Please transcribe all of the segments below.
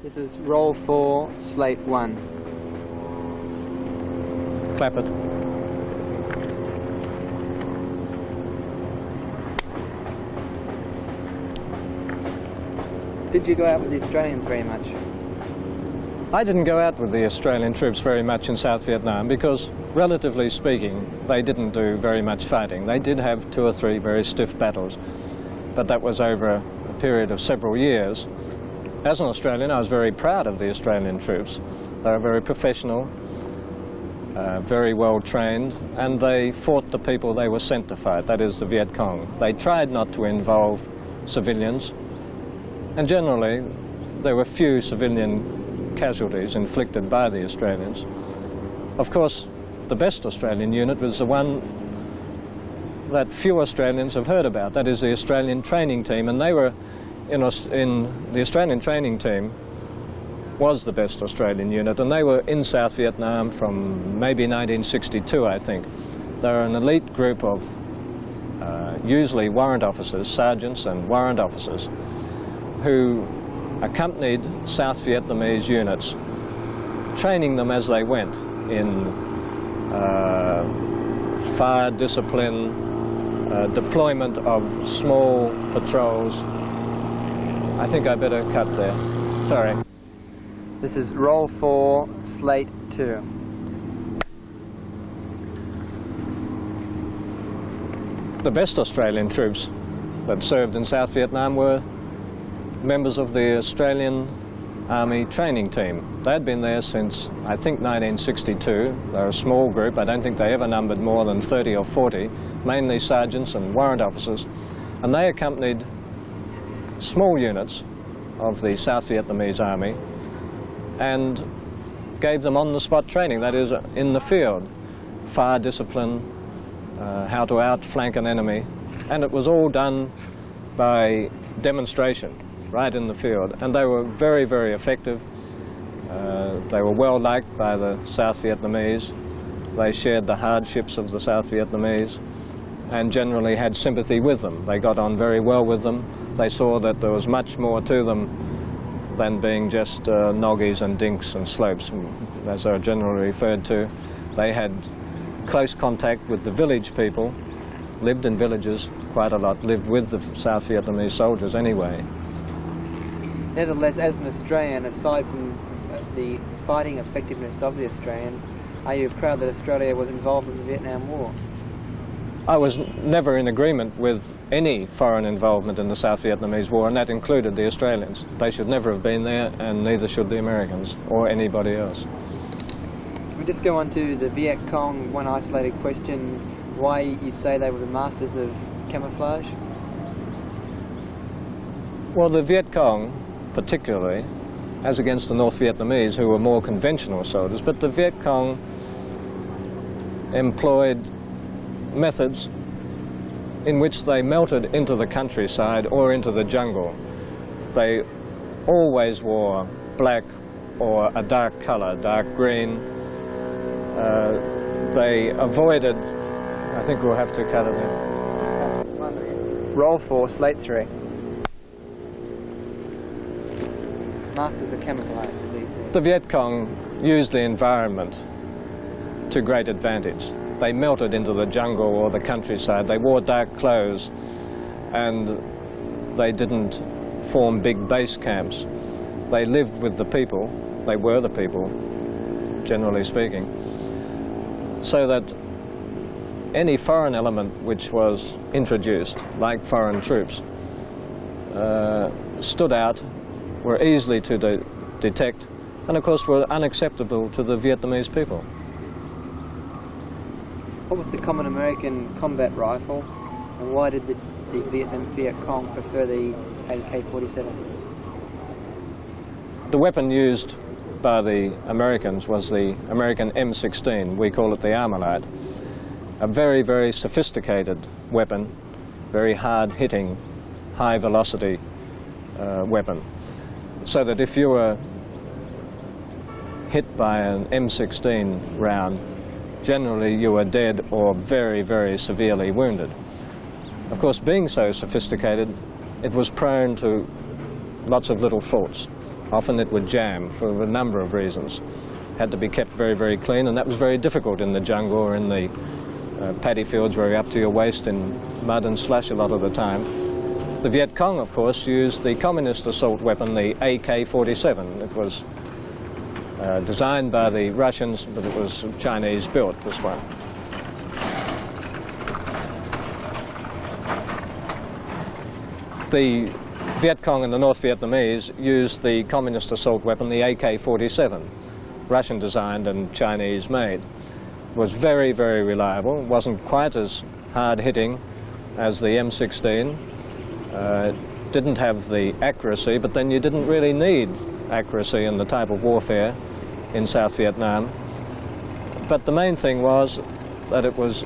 This is roll 4, slate 1. Clap it. Did you go out with the Australians very much? I didn't go out with the Australian troops very much in South Vietnam because, relatively speaking, they didn't do very much fighting. They did have 2 or 3 very stiff battles, but that was over a period of several years. As an Australian, I was very proud of the Australian troops. They were very professional, very well trained, and they fought the people they were sent to fight, that is the Viet Cong. They tried not to involve civilians, and generally there were few civilian casualties inflicted by the Australians. Of course, the best Australian unit was the one that few Australians have heard about, that is the Australian Training Team, and they were in the Australian Training Team was the best Australian unit, and they were in South Vietnam from maybe 1962, I think. They were an elite group of usually warrant officers, sergeants and warrant officers, who accompanied South Vietnamese units, training them as they went in fire discipline, deployment of small patrols. I think I better cut there. Sorry. This is roll 4, slate 2. The best Australian troops that served in South Vietnam were members of the Australian Army Training Team. They had been there since, I think, 1962. They were a small group. I don't think they ever numbered more than 30 or 40, mainly sergeants and warrant officers. And they accompanied small units of the South Vietnamese Army and gave them on-the-spot training, that is, in the field, fire discipline, how to outflank an enemy, and it was all done by demonstration, right in the field. And they were very, very effective. They were well liked by the South Vietnamese. They shared the hardships of the South Vietnamese and generally had sympathy with them. They got on very well with them. They saw that there was much more to them than being just noggies and dinks and slopes, as they're generally referred to. They had close contact with the village people, lived in villages quite a lot, lived with the South Vietnamese soldiers anyway. Nevertheless, as an Australian, aside from the fighting effectiveness of the Australians, are you proud that Australia was involved in the Vietnam War? I was never in agreement with any foreign involvement in the South Vietnamese War, and that included the Australians. They should never have been there, and neither should the Americans or anybody else. Can we just go on to the Viet Cong, one isolated question, why you say they were the masters of camouflage? Well, the Viet Cong, particularly, as against the North Vietnamese, who were more conventional soldiers, but the Viet Cong employed methods in which they melted into the countryside or into the jungle. They always wore black or a dark color, dark green. They avoided, I think we'll have to cut it in. Roll 4, slate 3. Masters of camouflage, please. The Viet Cong used the environment to great advantage. They melted into the jungle or the countryside. They wore dark clothes, and they didn't form big base camps. They lived with the people. They were the people, generally speaking. So that any foreign element which was introduced, like foreign troops, stood out, were easily to detect, and of course were unacceptable to the Vietnamese people. What was the common American combat rifle, and why did the Vietnam Viet Cong prefer the AK-47? The weapon used by the Americans was the American M16. We call it the Armalite. A very, very sophisticated weapon, very hard-hitting, high-velocity weapon. So that if you were hit by an M16 round, generally you were dead or very, very severely wounded. Of course, being so sophisticated, it was prone to lots of little faults. Often it would jam for a number of reasons. Had to be kept very, very clean, and that was very difficult in the jungle or in the paddy fields where you're up to your waist in mud and slush a lot of the time. The Viet Cong, of course, used the communist assault weapon, the AK-47. It was designed by the Russians, but it was Chinese built, this one. The Viet Cong and the North Vietnamese used the communist assault weapon, the AK-47, Russian designed and Chinese made. It was very, very reliable. It wasn't quite as hard-hitting as the M16. Didn't have the accuracy, but then you didn't really need accuracy in the type of warfare in South Vietnam. But the main thing was that it was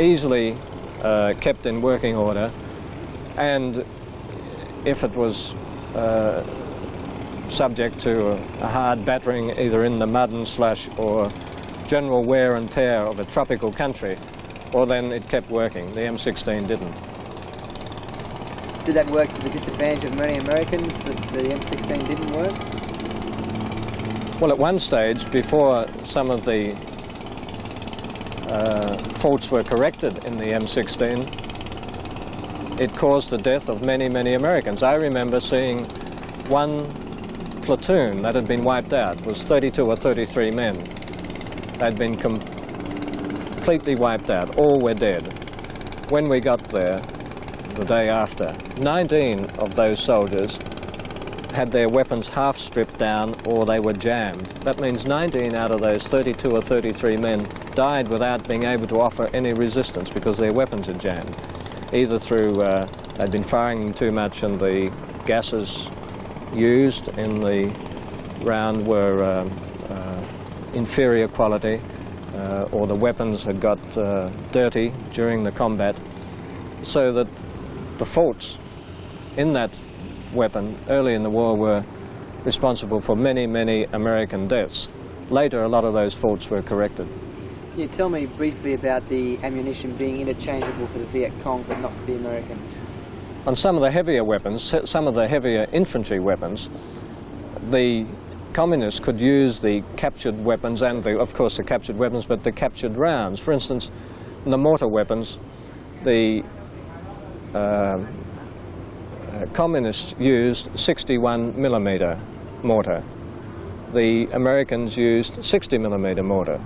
easily kept in working order, and if it was subject to a hard battering either in the mud and slush or general wear and tear of a tropical country, well then it kept working. The M16 didn't. Did that work to the disadvantage of many Americans, that the M16 didn't work? Well, at one stage, before some of the faults were corrected in the M16, it caused the death of many, many Americans. I remember seeing one platoon that had been wiped out. It was 32 or 33 men. They'd been completely wiped out. All were dead. When we got there, the day after, 19 of those soldiers had their weapons half stripped down or they were jammed. That means 19 out of those 32 or 33 men died without being able to offer any resistance because their weapons had jammed. Either through they'd been firing too much and the gases used in the round were inferior quality, or the weapons had got dirty during the combat, so that the faults in that weapon early in the war were responsible for many, many American deaths. Later, a lot of those faults were corrected. Can you tell me briefly about the ammunition being interchangeable for the Viet Cong but not for the Americans? On some of the heavier weapons, some of the heavier infantry weapons, the communists could use the captured weapons and, of course, the captured weapons, but the captured rounds. For instance, in the mortar weapons, the communists used 61mm mortar. The Americans used 60mm mortar.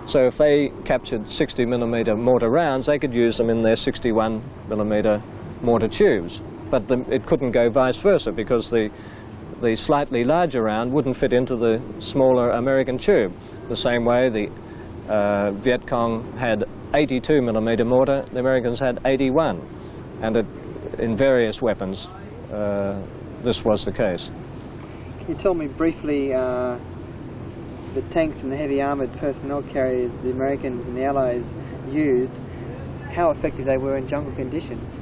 So if they captured 60mm mortar rounds, they could use them in their 61mm mortar tubes. But it couldn't go vice versa because the slightly larger round wouldn't fit into the smaller American tube. The same way the Viet Cong had 82mm mortar, the Americans had 81. And in various weapons, this was the case. Can you tell me briefly the tanks and the heavy armoured personnel carriers the Americans and the Allies used, how effective they were in jungle conditions?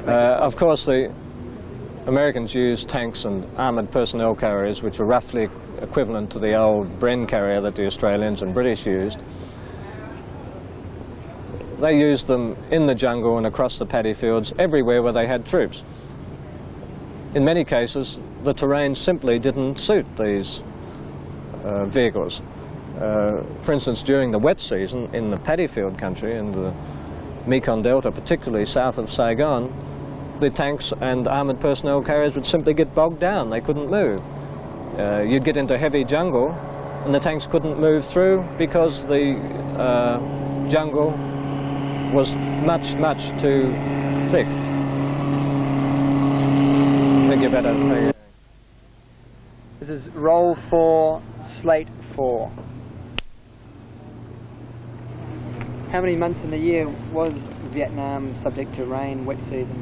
Of course, the Americans used tanks and armoured personnel carriers, which were roughly equivalent to the old Bren carrier that the Australians and British used. They used them in the jungle and across the paddy fields, everywhere where they had troops. In many cases, the terrain simply didn't suit these vehicles. For instance, during the wet season in the paddy field country, in the Mekong Delta, particularly south of Saigon, the tanks and armoured personnel carriers would simply get bogged down. They couldn't move. You'd get into heavy jungle and the tanks couldn't move through because the jungle was much, much too thick. I think you better take. This is roll 4, slate 4. How many months in the year was Vietnam subject to rain, wet season?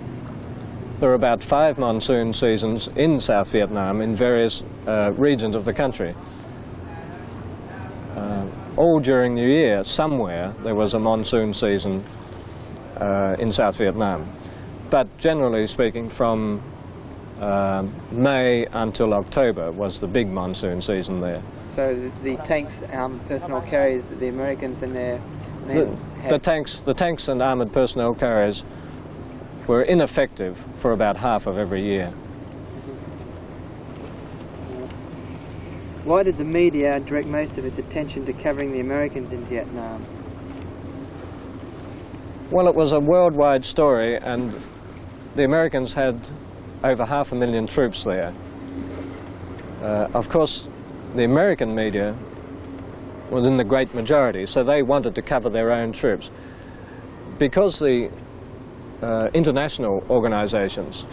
There are about 5 monsoon seasons in South Vietnam in various regions of the country. All during the year, somewhere, there was a monsoon season in South Vietnam. But generally speaking, from May until October was the big monsoon season there. So the tanks, personnel carriers that the Americans and their men had. The tanks and armoured personnel carriers were ineffective for about half of every year. Why did the media direct most of its attention to covering the Americans in Vietnam? Well, it was a worldwide story, and the Americans had over 500,000 troops there. Of course, the American media was in the great majority, so they wanted to cover their own troops. Because the international organizations